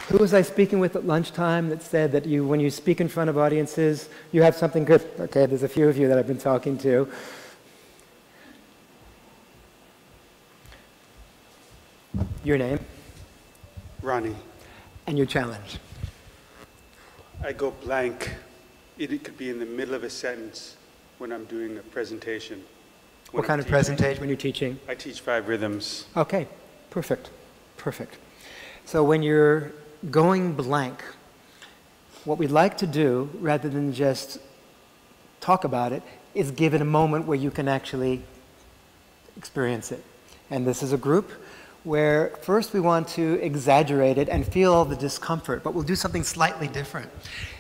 Who was I speaking with at lunchtime that said that when you speak in front of audiences, you have something good? Okay, there's a few of you that I've been talking to. Your name? Ronnie. And your challenge? I go blank. It could be in the middle of a sentence when I'm doing a presentation. What kind of presentation when you're teaching? I teach 5 rhythms. Okay, perfect, perfect. So when you're going blank, what we'd like to do, rather than just talk about it, is give it a moment where you can actually experience it. And this is a group where first we want to exaggerate it and feel the discomfort, but we'll do something slightly different.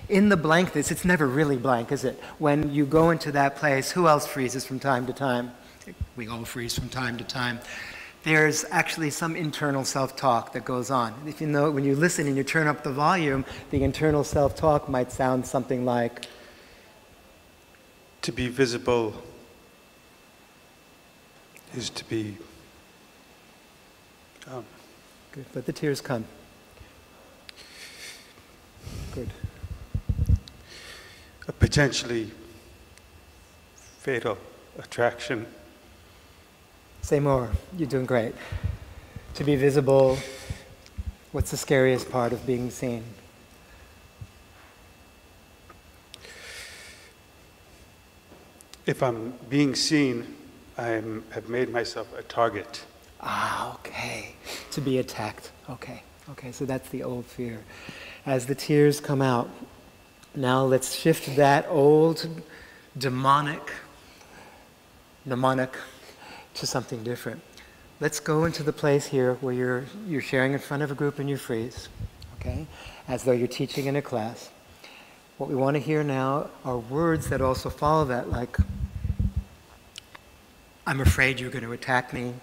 In the blankness, it's never really blank, is it? When you go into that place, who else freezes from time to time? We all freeze from time to time. There's actually some internal self-talk that goes on. If you know, when you listen and you turn up the volume, the internal self-talk might sound something like, to be visible is to be... Good, let the tears come. Good. A potentially fatal attraction. Say more. You're doing great. To be visible, what's the scariest part of being seen? If I'm being seen, I have made myself a target. Ah, okay. To be attacked. Okay. Okay, so that's the old fear. As the tears come out, now let's shift that old mnemonic to something different. Let's go into the place here where you're sharing in front of a group and you freeze, okay? As though you're teaching in a class. What we want to hear now are words that also follow that, like, I'm afraid you're going to attack me.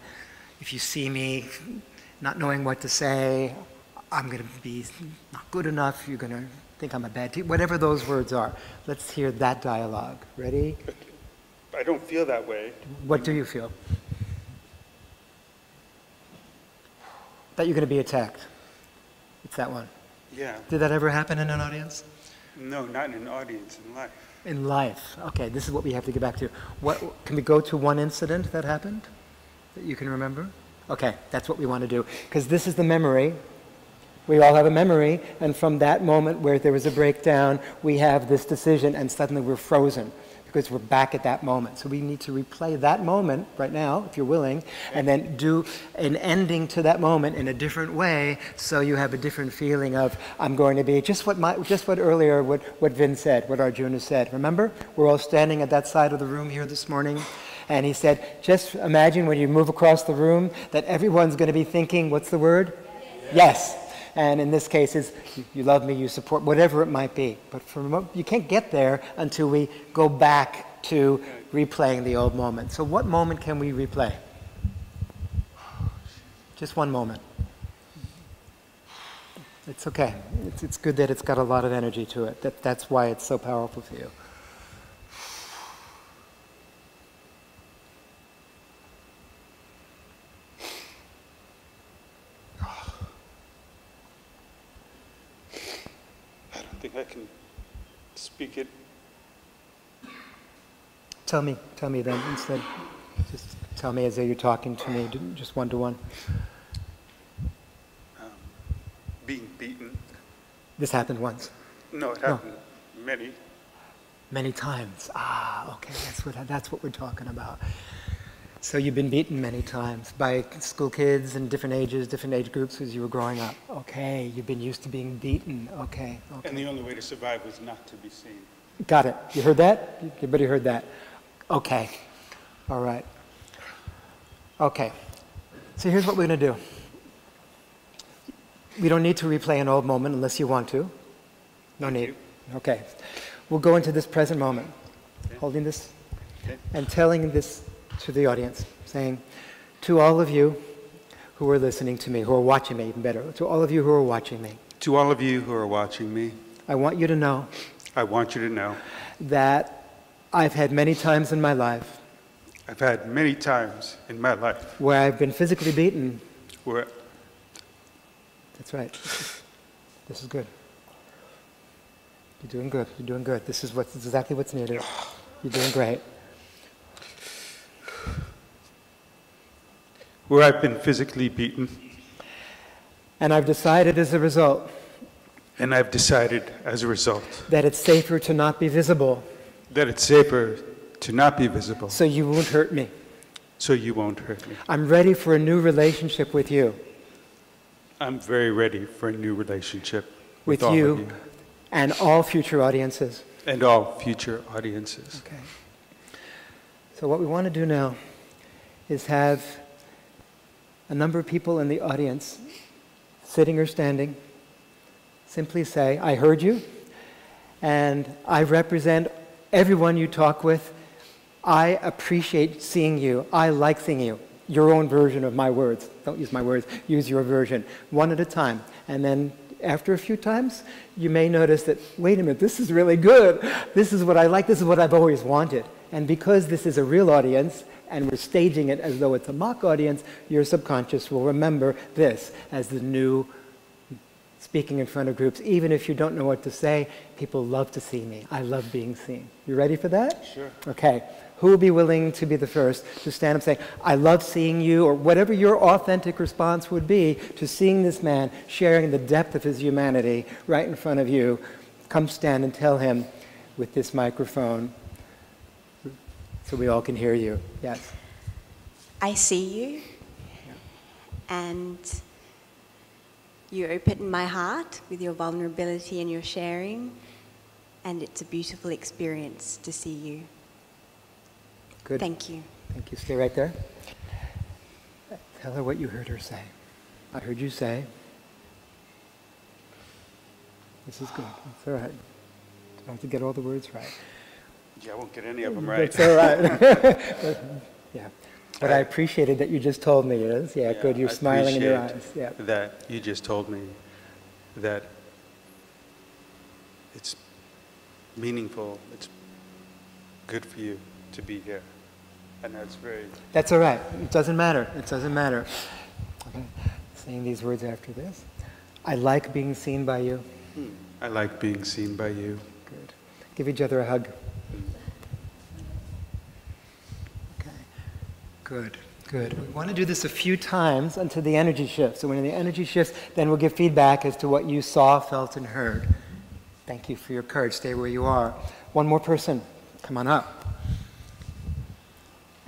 If you see me not knowing what to say, I'm going to be not good enough, you're going to think I'm a bad teacher, whatever those words are. Let's hear that dialogue. Ready? I don't feel that way. What do you feel? That you're going to be attacked. It's that one. Yeah. Did that ever happen in an audience? No, not in an audience, in life. In life. Okay, this is what we have to get back to. Can we go to one incident that happened that you can remember? Okay, that's what we want to do. Because this is the memory. We all have a memory, and from that moment where there was a breakdown, we have this decision, and suddenly we're frozen because we're back at that moment. So we need to replay that moment right now, if you're willing, and then do an ending to that moment in a different way, so you have a different feeling of, I'm going to be, just what earlier, what Vin said, what Arjuna said. Remember? We're all standing at that side of the room here this morning, and he said, just imagine when you move across the room that everyone's going to be thinking, what's the word? Yes. And in this case, is you love me, you support, whatever it might be. But you can't get there until we go back to replaying the old moment. So what moment can we replay? Just one moment. It's okay. It's good that it's got a lot of energy to it. That's why it's so powerful for you. I can speak it. Tell me then instead. Just tell me as though you're talking to me, just one-to-one. Being beaten. This happened once? No, it happened many. Many times. Ah, okay, that's what we're talking about. So you've been beaten many times by school kids in different ages, different age groups as you were growing up. Okay, you've been used to being beaten. Okay. And the only way to survive was not to be seen. Got it. You heard that? Everybody heard that? Okay. All right. Okay. So here's what we're going to do. We don't need to replay an old moment unless you want to. No need. Okay. We'll go into this present moment, holding this and telling this to the audience, saying, to all of you who are listening to me, who are watching me, even better, to all of you who are watching me. To all of you who are watching me. I want you to know. I want you to know. That I've had many times in my life. I've had many times in my life. Where I've been physically beaten. Where. That's right. This is good. You're doing good. You're doing good. This is exactly what's needed. You're doing great. Where I've been physically beaten, And I've decided as a result and I've decided as a result that it's safer to not be visible, that it's safer to not be visible, so you won't hurt me. so you won't hurt me. I'm ready for a new relationship with you. I'm very ready for a new relationship With all you. of you And all future audiences. and all future audiences. Okay. So what we want to do now is have a number of people in the audience, sitting or standing, simply say, I heard you, and I represent everyone you talk with. I appreciate seeing you. I like seeing you. Your own version of my words. Don't use my words. Use your version. One at a time. And then after a few times, you may notice that, wait a minute, this is really good. This is what I like. This is what I've always wanted. And because this is a real audience, and we're staging it as though it's a mock audience, your subconscious will remember this as the new speaking in front of groups. Even if you don't know what to say, people love to see me. I love being seen. You ready for that? Sure. Okay. Who will be willing to be the first to stand up saying, I love seeing you, or whatever your authentic response would be to seeing this man sharing the depth of his humanity right in front of you? Come stand and tell him with this microphone so we all can hear you. Yes. I see you, and you open my heart with your vulnerability and your sharing, and it's a beautiful experience to see you. Good. Thank you. Thank you. Stay right there. Tell her what you heard her say. I heard you say. This is good. That's all right. Don't have to get all the words right. Yeah, I won't get any of them right. That's all right. Yeah. What I appreciated that you just told me is, good, you're I smiling in your eyes. appreciate Yeah. that you just told me that it's meaningful, it's good for you to be here. And that's very... That's all right. It doesn't matter. It doesn't matter. Okay. Saying these words after this. I like being seen by you. I like being seen by you. Good. Give each other a hug. Okay. Good. Good. We want to do this a few times until the energy shifts. So when the energy shifts, then we'll give feedback as to what you saw, felt, and heard. Thank you for your courage. Stay where you are. One more person. Come on up.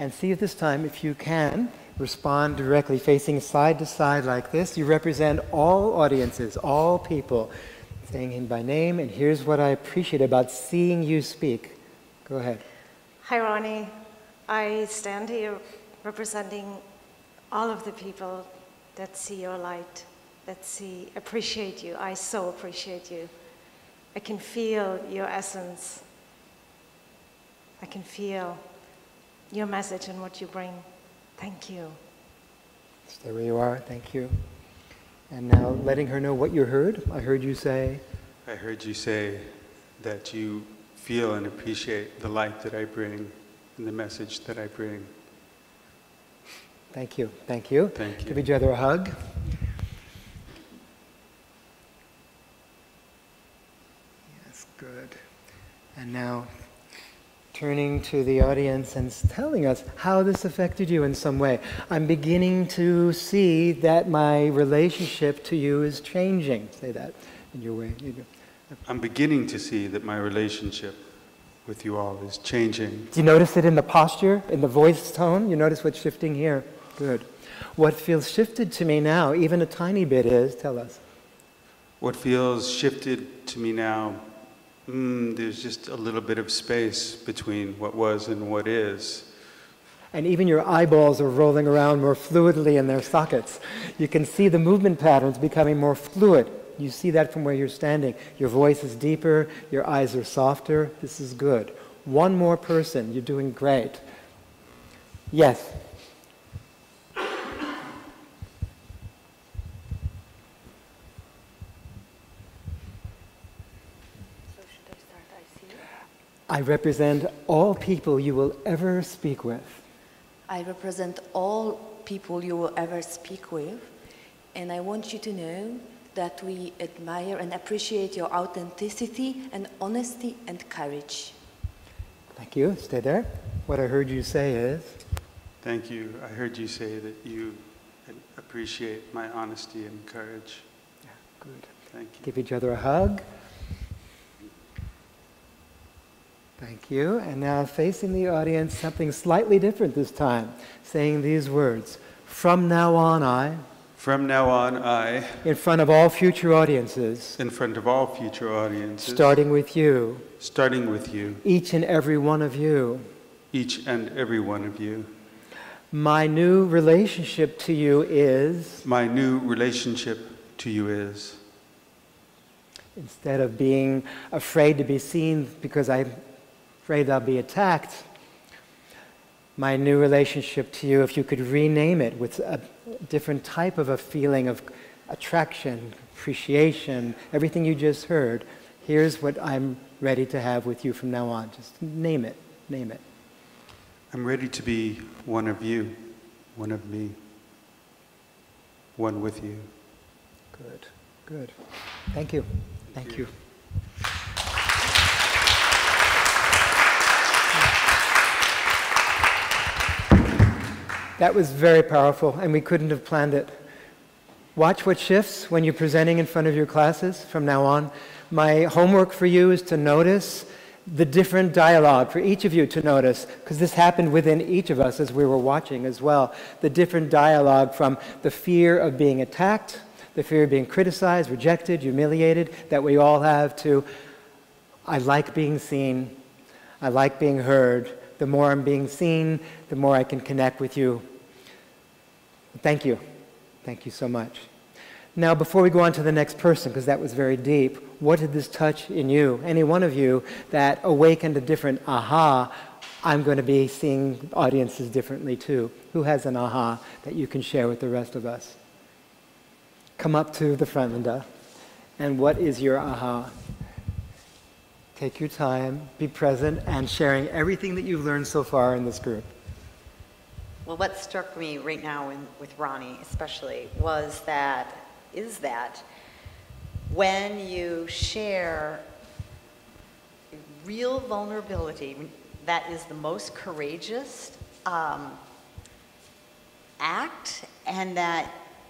And see if this time, if you can, respond directly, facing side to side like this. You represent all audiences, all people, saying him by name. And here's what I appreciate about seeing you speak. Go ahead. Hi, Ronnie. I stand here representing all of the people that see your light, that appreciate you. I so appreciate you. I can feel your essence. I can feel your message and what you bring. Thank you. Stay where you are. Thank you. And now letting her know what you heard. I heard you say. I heard you say that you feel and appreciate the light that I bring and the message that I bring. Thank you. Thank you. Thank you. Give each other a hug. Yes, good. And now turning to the audience and telling us how this affected you in some way. I'm beginning to see that my relationship to you is changing. Say that in your way. I'm beginning to see that my relationship with you all is changing. Do you notice it in the posture, in the voice tone? You notice what's shifting here? Good. What feels shifted to me now, even a tiny bit, is, tell us. What feels shifted to me now, there's just a little bit of space between what was and what is. And even your eyeballs are rolling around more fluidly in their sockets. You can see the movement patterns becoming more fluid. You see that from where you're standing. Your voice is deeper, your eyes are softer. This is good. One more person. You're doing great. Yes. I represent all people you will ever speak with. I represent all people you will ever speak with, and I want you to know that we admire and appreciate your authenticity and honesty and courage. Thank you. Stay there. What I heard you say is? Thank you. I heard you say that you appreciate my honesty and courage. Yeah, good. Thank you. Give each other a hug. Thank you. And now facing the audience, something slightly different this time, saying these words. From now on, From now on, I, in front of all future audiences, in front of all future audiences, starting with you, each and every one of you, my new relationship to you is, instead of being afraid to be seen because I'm afraid I'll be attacked, my new relationship to you, if you could rename it with a different type of a feeling of attraction, appreciation, everything you just heard, here's what I'm ready to have with you from now on. Just name it, name it. I'm ready to be one of you, one of me, one with you. Good, good. Thank you. Thank you. That was very powerful, and we couldn't have planned it. Watch what shifts when you're presenting in front of your classes from now on. My homework for you is to notice the different dialogue, for each of you to notice, because this happened within each of us as we were watching as well, the different dialogue from the fear of being attacked, the fear of being criticized, rejected, humiliated, that we all have, to, I like being seen, I like being heard. The more I'm being seen, the more I can connect with you. Thank you. Thank you so much. Now, before we go on to the next person, because that was very deep, what did this touch in you, any one of you, that awakened a different aha? I'm going to be seeing audiences differently too. Who has an aha that you can share with the rest of us? Come up to the front, Linda. And what is your aha? Take your time, be present, and sharing everything that you've learned so far in this group. Well, what struck me right now with Ronnie especially is that when you share real vulnerability, that is the most courageous act, and that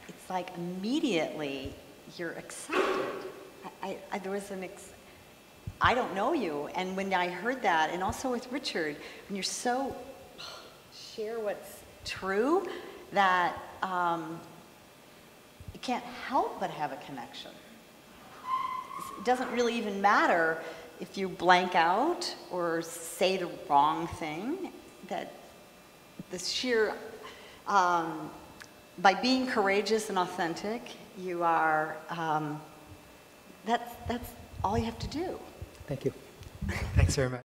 it's like immediately you're accepted. There was I don't know you, and when I heard that, and also with Richard, when you're so share what's true, that you can't help but have a connection. It doesn't really even matter if you blank out or say the wrong thing, that the sheer, by being courageous and authentic, you are, that's all you have to do. Thank you. Thanks very much.